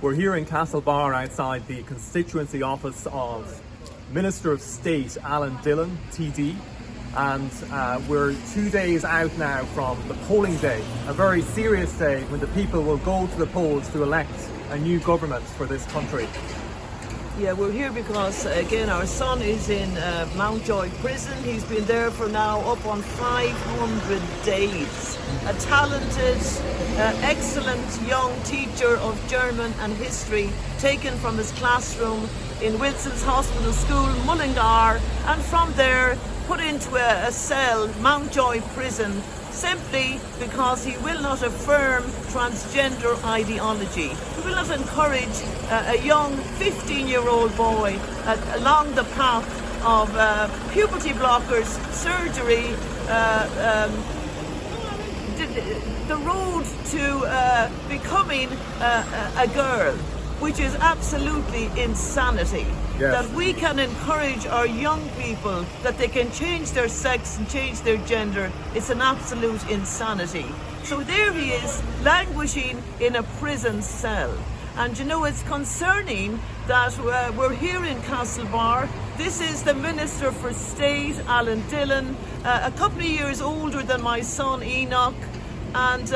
We're here in Castlebar outside the constituency office of Minister of State Alan Dillon TD, and we're 2 days out now from the polling day, a very serious day when the people will go to the polls to elect a new government for this country. Yeah, we're here because, again, our son is in Mountjoy prison. He's been there for now up on 500 days. A talented, excellent young teacher of German and history, taken from his classroom in Wilson's Hospital School, Mullingar, and from there put into a cell, Mountjoy prison, simply because he will not affirm transgender ideology. He will not encourage a young 15-year-old boy along the path of puberty blockers, surgery, the road to becoming a girl, which is absolutely insanity. Yes. That we can encourage our young people that they can change their sex and change their gender. It's an absolute insanity. So there he is, languishing in a prison cell. And you know, it's concerning that we're here in Castlebar. This is the Minister for State, Alan Dillon, a couple of years older than my son Enoch. And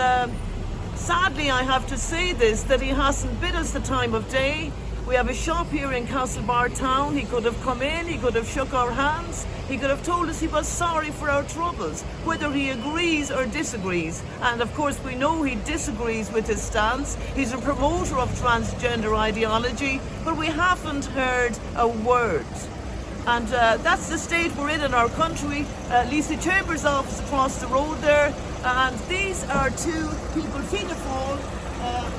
sadly, I have to say this, that he hasn't bid us the time of day. We have a shop here in Castlebar town. He could have come in, he could have shook our hands, he could have told us he was sorry for our troubles, whether he agrees or disagrees. And of course we know he disagrees with his stance. He's a promoter of transgender ideology, but we haven't heard a word. And that's the state we're in our country. Lisa Chambers' office across the road there. And these are two people, Fianna Fáil,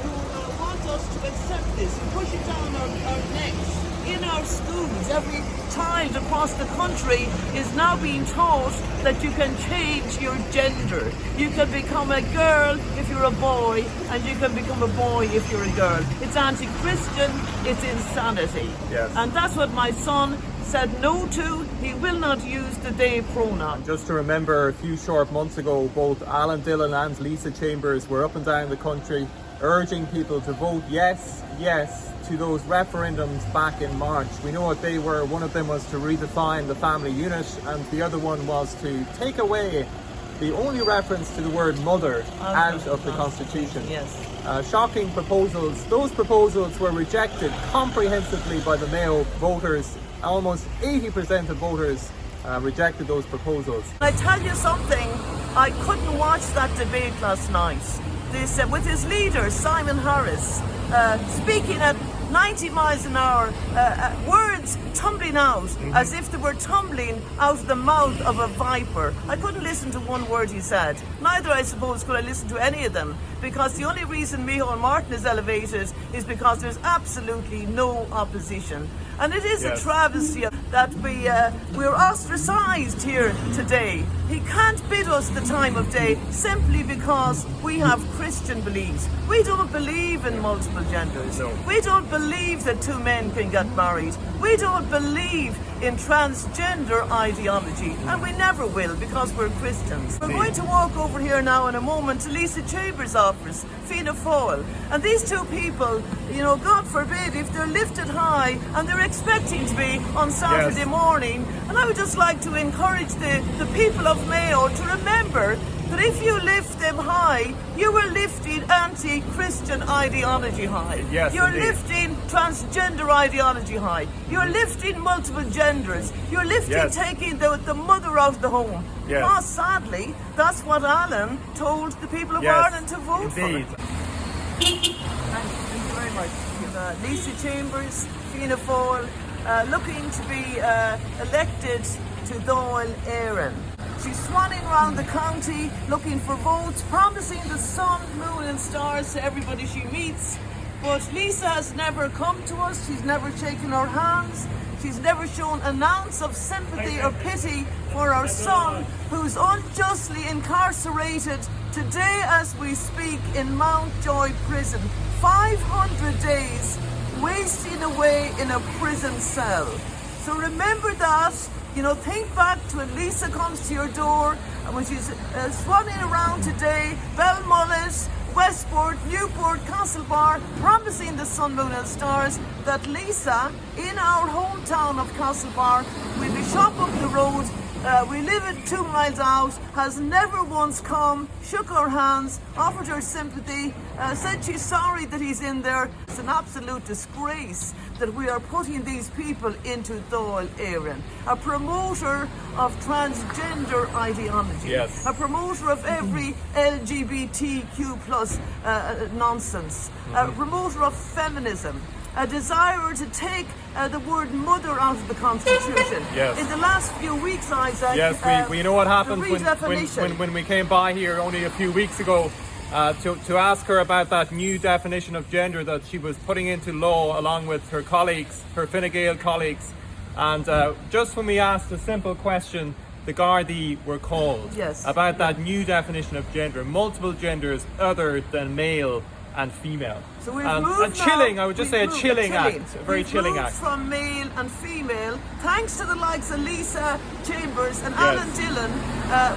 who want us to accept this and push it down our necks. In our schools, every child across the country is now being taught that you can change your gender. You can become a girl if you're a boy, and you can become a boy if you're a girl. It's anti-Christian, it's insanity. Yes. And that's what my son said no to. He will not use the they pronoun. Just to remember, a few short months ago, both Alan Dillon and Lisa Chambers were up and down the country urging people to vote yes, yes to those referendums back in March. We know what they were. One of them was to redefine the family unit, and the other one was to take away the only reference to the word mother out of the Constitution. Yes. Shocking proposals. Those proposals were rejected comprehensively by the Mayo voters. Almost 80% of voters rejected those proposals. I tell you something, I couldn't watch that debate last night. This, with his leader, Simon Harris, speaking at 90 miles an hour, words tumbling out as if they were tumbling out of the mouth of a viper. I couldn't listen to one word he said. Neither, I suppose, could I listen to any of them, because the only reason Micheál Martin is elevated is because there's absolutely no opposition. And it is Yes. a travesty that we're ostracised here today. He can't bid us the time of day simply because we have Christian beliefs. We don't believe in multiple genders. No. We don't believe that two men can get married. We don't believe in transgender ideology, and we never will, because we're Christians. We're going to walk over here now in a moment to Lisa Chambers' office, Fianna Fáil, and these two people, you know, God forbid, if they're lifted high, and they're expecting to be on Saturday morning, and I would just like to encourage the people of Mayo to remember that if you lift them high, you are lifting anti-Christian ideology high. Yes, You're indeed. lifting transgender ideology high. You're lifting multiple genders. You're lifting Yes. taking the mother out of the home. Yes. Because sadly, that's what Alan told the people of Yes, Ireland to vote indeed. for. Thank you very much. Lisa Chambers, Fianna Fáil, looking to be elected to Dáil Éireann. She's swanning around the county looking for votes, promising the sun, moon and stars to everybody she meets. But Lisa has never come to us, she's never shaken our hands, she's never shown an ounce of sympathy or pity for our son, who's unjustly incarcerated today as we speak in Mountjoy prison. 500 days wasting away in a prison cell. So remember that. You know, think back to when Lisa comes to your door and when she's swanning around today, Belmullet, Westport, Newport, Castlebar, promising the sun, moon and stars that Lisa, in our hometown of Castlebar, will be shop up the road. We live it 2 miles out, has never once come, shook our hands, offered her sympathy, said she's sorry that he's in there. It's an absolute disgrace that we are putting these people into Dáil Éireann. A promoter of transgender ideology, yes. A promoter of every LGBTQ plus nonsense, a promoter of feminism, a desire to take the word mother out of the Constitution. Yes. In the last few weeks, Isaac, yes, we know what happened when we came by here only a few weeks ago to ask her about that new definition of gender that she was putting into law along with her colleagues, her Fine Gael colleagues. And just when we asked a simple question, the Gardaí were called about that new definition of gender, multiple genders other than male and female. So we've moved chilling, I would just say a chilling act, a very chilling act. From male and female, thanks to the likes of Lisa Chambers and Alan Dillon,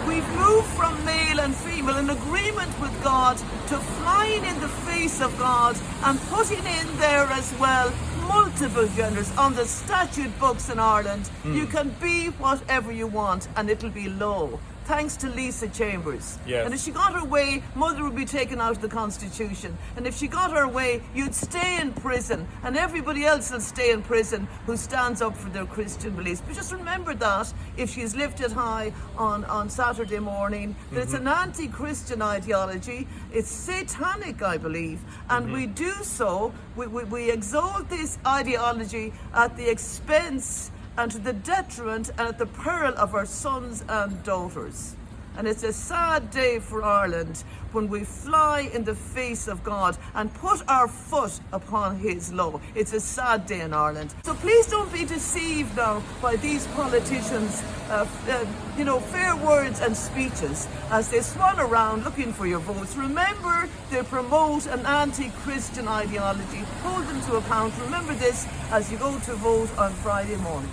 we've moved from male and female in agreement with God to flying in the face of God and putting in there as well multiple genders on the statute books in Ireland. You can be whatever you want and it'll be law. Thanks to Lisa Chambers. Yes. And if she got her way, mother would be taken out of the Constitution. And if she got her way, you'd stay in prison. And everybody else will stay in prison who stands up for their Christian beliefs. But just remember that if she's lifted high on Saturday morning, that it's an anti-Christian ideology. It's satanic, I believe. And we do so, we exalt this ideology at the expense and to the detriment and at the peril of our sons and daughters. And it's a sad day for Ireland when we fly in the face of God and put our foot upon his law. It's a sad day in Ireland. So please don't be deceived now by these politicians, fair words and speeches as they swan around looking for your votes. Remember, they promote an anti-Christian ideology. Hold them to account. Remember this as you go to vote on Friday morning.